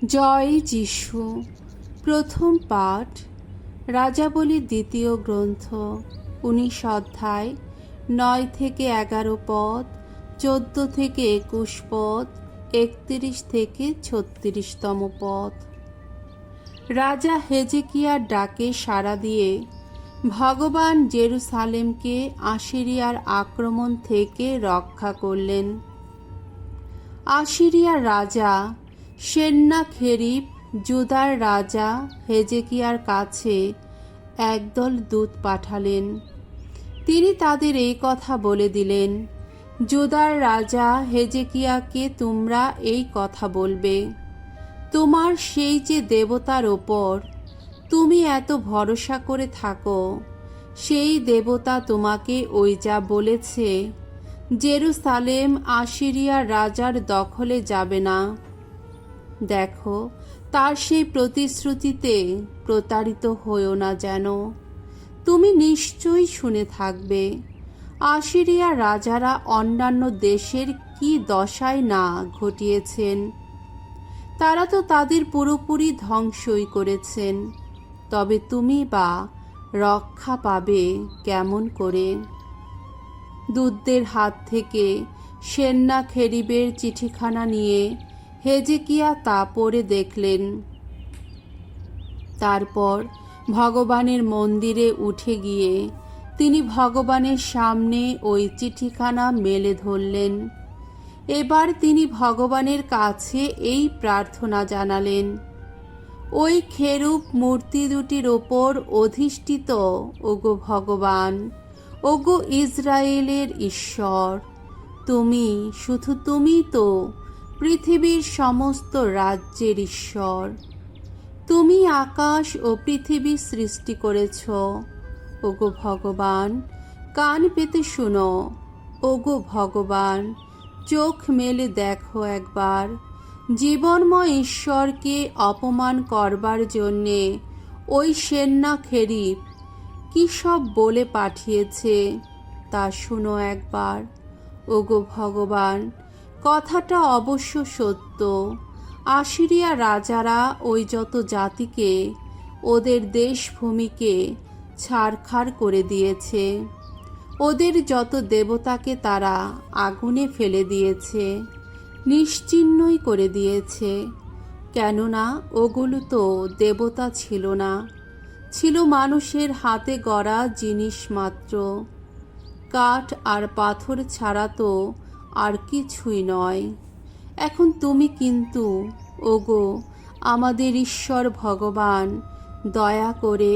জয় যিশু। প্রথম পাঠ রাজাবলী দ্বিতীয় গ্রন্থ 19 অধ্যায় 9 থেকে 11 পদ, 14 থেকে 21 পদ, 31 থেকে 36তম পদ। রাজা হেজেকিয়ার ডাকে সাড়া দিয়ে ভগবান জেরুসালেমকে আসিরিয়ার আক্রমণ থেকে রক্ষা করলেন। আসিরিয়ার রাজা সেন্নাখেরিব জুদার রাজা হেজেকিয়ার কাছে একদল দূত পাঠালেন। তিনি তাদের এই কথা বলে দিলেন, জুদার রাজা হেজেকিয়াকে তোমরা এই কথা বলবে, তোমার সেই যে দেবতার ওপর তুমি এত ভরসা করে থাকো, সেই দেবতা তোমাকে ওই যা বলেছে, জেরুসালেম আসিরিয়ার রাজার দখলে যাবে না। দেখো, তার সেই প্রতিশ্রুতিতে প্রতারিত হইও না যেন। তুমি নিশ্চয়ই শুনে থাকবে আসিরিয়ার রাজারা অন্যান্য দেশের কি দশায় না ঘটিয়েছেন। তারা তো তাদের পুরোপুরি ধ্বংসই করেছেন, তবে তুমি বা রক্ষা পাবে কেমন করে? দূতদের হাত থেকে সেন্নাখেরিবের চিঠিখানা নিয়ে হেজেকিয়া তা পড়ে দেখলেন। তারপর ভগবানের মন্দিরে উঠে গিয়ে তিনি ভগবানের সামনে ওই চিঠিখানা মেলে ধরলেন। এবার তিনি ভগবানের কাছে এই প্রার্থনা জানালেন, ওই খেরুব মূর্তি দুটির ওপর অধিষ্ঠিত ওগো ভগবান, ওগো ইসরায়েলের ঈশ্বর, তুমি, শুধু তুমি তো পৃথিবীর সমস্ত রাজ্যের ঈশ্বর। তুমি আকাশ ও পৃথিবী সৃষ্টি করেছ। ওগো ভগবান, কান পেতে শুনো। ওগো ভগবান, চোখ মেলে দেখো একবার। জীবনময় ঈশ্বরকে অপমান করবার জন্যে ওই সেন্নাখেরিব কি সব বলে পাঠিয়েছে তা শুনো একবার। ওগো ভগবান, কথাটা অবশ্য সত্য। আসিরিয়া রাজারা ওই যত জাতিকে, ওদের দেশভূমিকে ছারখার করে দিয়েছে। ওদের যত দেবতাকে তারা আগুনে ফেলে দিয়েছে, নিশ্চিহ্নই করে দিয়েছে। কেননা ওগুলো তো দেবতা ছিল না, ছিল মানুষের হাতে গড়া জিনিস মাত্র। কাঠ আর পাথর ছাড়া তো আর কিছুই নয়। এখন তুমি কিন্তু, ওগো আমাদের ঈশ্বর ভগবান, দয়া করে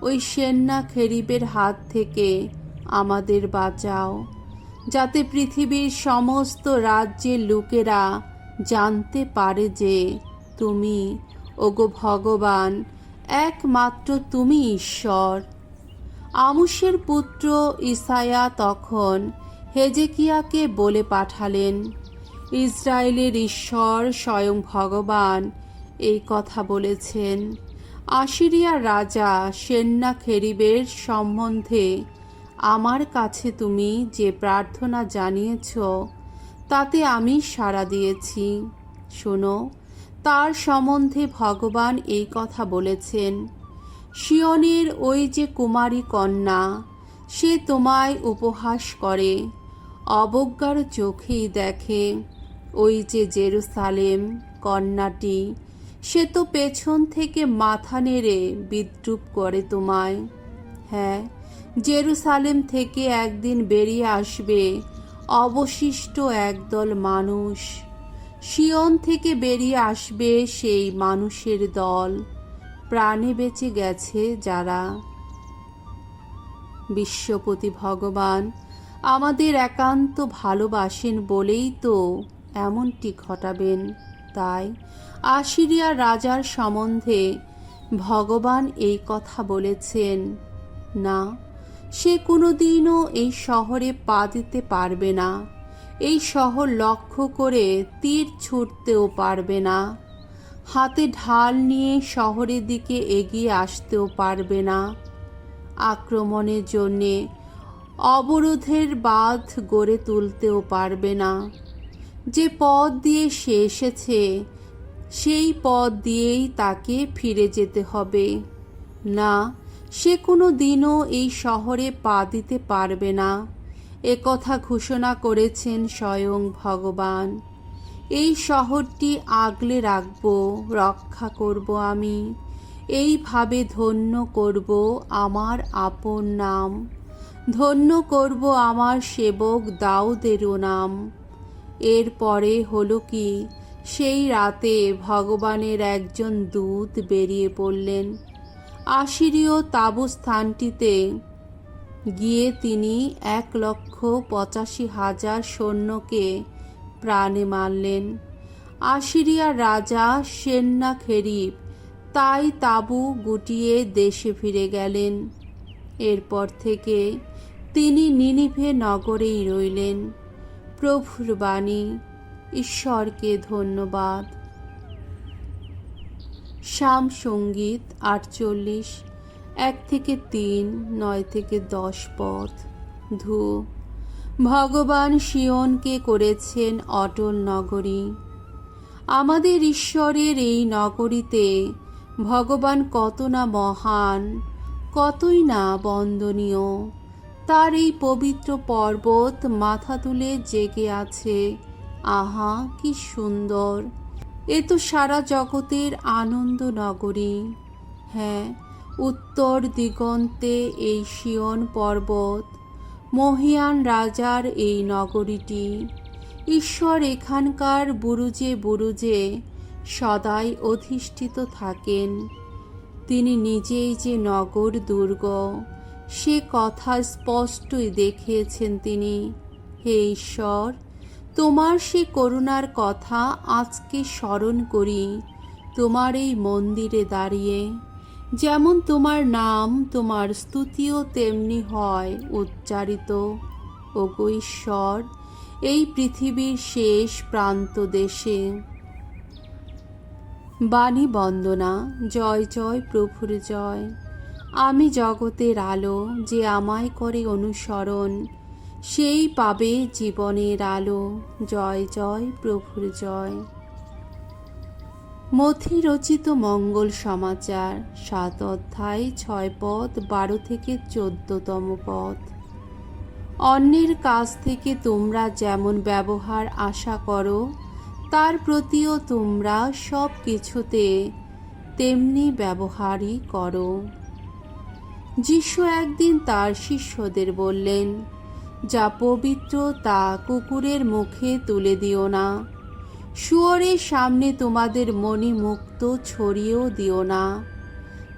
ওই সেন্নাখেরিবের হাত থেকে আমাদের বাঁচাও, যাতে পৃথিবীর সমস্ত রাজ্যের লোকেরা জানতে পারে যে তুমি, ওগো ভগবান, একমাত্র তুমি ঈশ্বর। আমোসের পুত্র ইসায়া তখন হেজেকিয়াকে বলে পাঠালেন, ইসরায়েলের ঈশ্বর স্বয়ং ভগবান এই কথা বলেছেন, আসিরিয়ার রাজা সেন্নাখেরিবের সম্বন্ধে আমার কাছে তুমি যে প্রার্থনা জানিয়েছ, তাতে আমি সাড়া দিয়েছি। শোনো, তার সম্বন্ধে ভগবান এই কথা বলেছেন, সিয়নের ওই যে কুমারী কন্যা, সে তোমায় উপহাস করে, অবজ্ঞার চোখেই দেখে। ওই যে জেরুসালেম কন্যাটি, সে তো পেছন থেকে মাথা নেড়ে বিদ্রূপ করে তোমায়। হ্যাঁ, জেরুসালেম থেকে একদিন বেরিয়ে আসবে অবশিষ্ট একদল মানুষ। সিয়ন থেকে বেরিয়ে আসবে সেই মানুষের দল, প্রাণে বেঁচে গেছে যারা। বিশ্বপতি ভগবান আমাদের একান্ত ভালোবাসেন বলেই তো এমনটি ঘটাবেন। তাই আসিরিয়ার রাজার সম্বন্ধে ভগবান এই কথা বলেছেন, না, সে কোনোদিনও এই শহরে পা দিতে পারবে না। এই শহর লক্ষ্য করে তীর ছুটতেও পারবে না। হাতে ঢাল নিয়ে শহরের দিকে এগিয়ে আসতেও পারবে না। আক্রমণের জন্যে অবরোধের বাঁধ গড়ে তুলতেও পারবে না। যে পথ দিয়ে সে এসেছে সেই পথ দিয়েই তাকে ফিরে যেতে হবে। না, সে কোনো দিনও এই শহরে পা দিতে পারবে না, একথা ঘোষণা করেছেন স্বয়ং ভগবান। এই শহরটি আগলে রাখব, রক্ষা করব আমি, এইভাবে ধন্য করব আমার আপন নাম, ধন্য করব আমার সেবক দাউদেরও নাম। এরপরে হলো কি, সেই রাতে ভগবানের একজন দূত বেরিয়ে পড়লেন। আশিরীয় তাঁবুস্থানটিতে গিয়ে তিনি 1,85,000 সৈন্যকে প্রাণে মারলেন। আশিরিয়ার রাজা সেন্নাখেরিব তাই তাঁবু গুটিয়ে দেশে ফিরে গেলেন। এরপর থেকে তিনি নিনিভে নগরেই রইলেন। প্রভুর বাণী। ঈশ্বরকে ধন্যবাদ। শাম সঙ্গীত 48, 1-3, 9-10 পদ। ধু। ভগবান সিয়নকে করেছেন অটল নগরী। আমাদের ঈশ্বরের এই নগরীতে ভগবান কত না মহান, কতই না বন্দনীয়। তার এই পবিত্র পর্বত মাথা তুলে জেগে আছে। আহা, কি সুন্দর! এ তো সারা জগতের আনন্দ নগরী। হ্যাঁ, উত্তর দিগন্তে এই সিয়ন পর্বত, মহিয়ান রাজার এই নগরীটি। ঈশ্বর এখানকার বুরুজে বুরুজে সদাই অধিষ্ঠিত থাকেন। তিনি নিজেই যে নগর দুর্গ, সে কথা স্পষ্টই দেখিয়েছেন তিনি। হে ঈশ্বর, তোমার সে করুণার কথা আজকে স্মরণ করি তোমার এই মন্দিরে দাঁড়িয়ে। যেমন তোমার নাম, তোমার স্তুতিও তেমনি হয় উচ্চারিত। ওগো ঈশ্বর, এই পৃথিবীর শেষ প্রান্ত দেশে। বাণী বন্দনা। জয় জয় প্রভুর জয়। আমি জগতের আলো, যে আমায় করে অনুসরণ, সেই পাবে জীবনের আলো। জয় জয় প্রভুর জয়। মথি রচিত মঙ্গল সমাচার 7 অধ্যায় 6 পদ 12-14 পদ। অন্যের কাছ থেকে তোমরা যেমন ব্যবহার আশা করো, তার প্রতিও তোমরা সব কিছুতে তেমনি ব্যবহারই করো। যিশু একদিন তার শিষ্যদের বললেন, যা পবিত্র তা কুকুরের মুখে তুলে দিও না, শুয়োরের সামনে তোমাদের মণিমুক্ত ছড়িয়েও দিও না,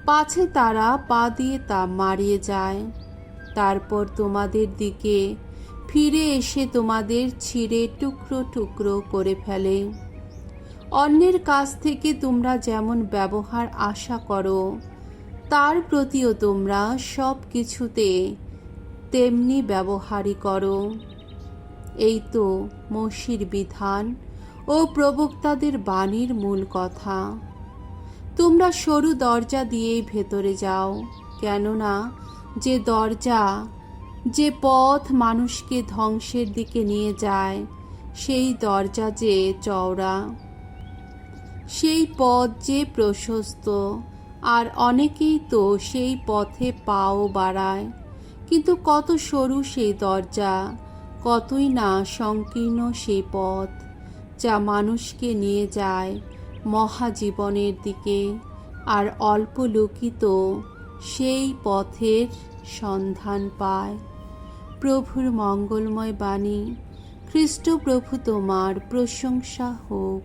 পাছে তারা পা দিয়ে তা মারিয়ে যায়, তারপর তোমাদের দিকে ফিরে এসে তোমাদের ছিঁড়ে টুকরো টুকরো করে ফেলে। অন্যের কাছ থেকে তোমরা যেমন ব্যবহার আশা করো, তার প্রতিও তোমরা সব কিছুতে তেমনি ব্যবহারই করো। এই তো মসির বিধান ও প্রবক্তাদের বাণীর মূল কথা। তোমরা সরু দরজা দিয়েই ভেতরে যাও, কেননা যে দরজা, যে পথ মানুষকে ধ্বংসের দিকে নিয়ে যায়, সেই দরজা যে চওড়া, সেই পথ যে প্রশস্ত, আর অনেকেই তো সেই পথে পাও বাড়ায়। কিন্তু কত সরু সেই দরজা, কতই না সংকীর্ণ সেই পথ, যা মানুষকে নিয়ে যায় মহাজীবনের দিকে, আর অল্প লোকিত সেই পথের সন্ধান পায়। প্রভুর মঙ্গলময় বাণী। খ্রিস্ট প্রভু তোমার প্রশংসা হোক।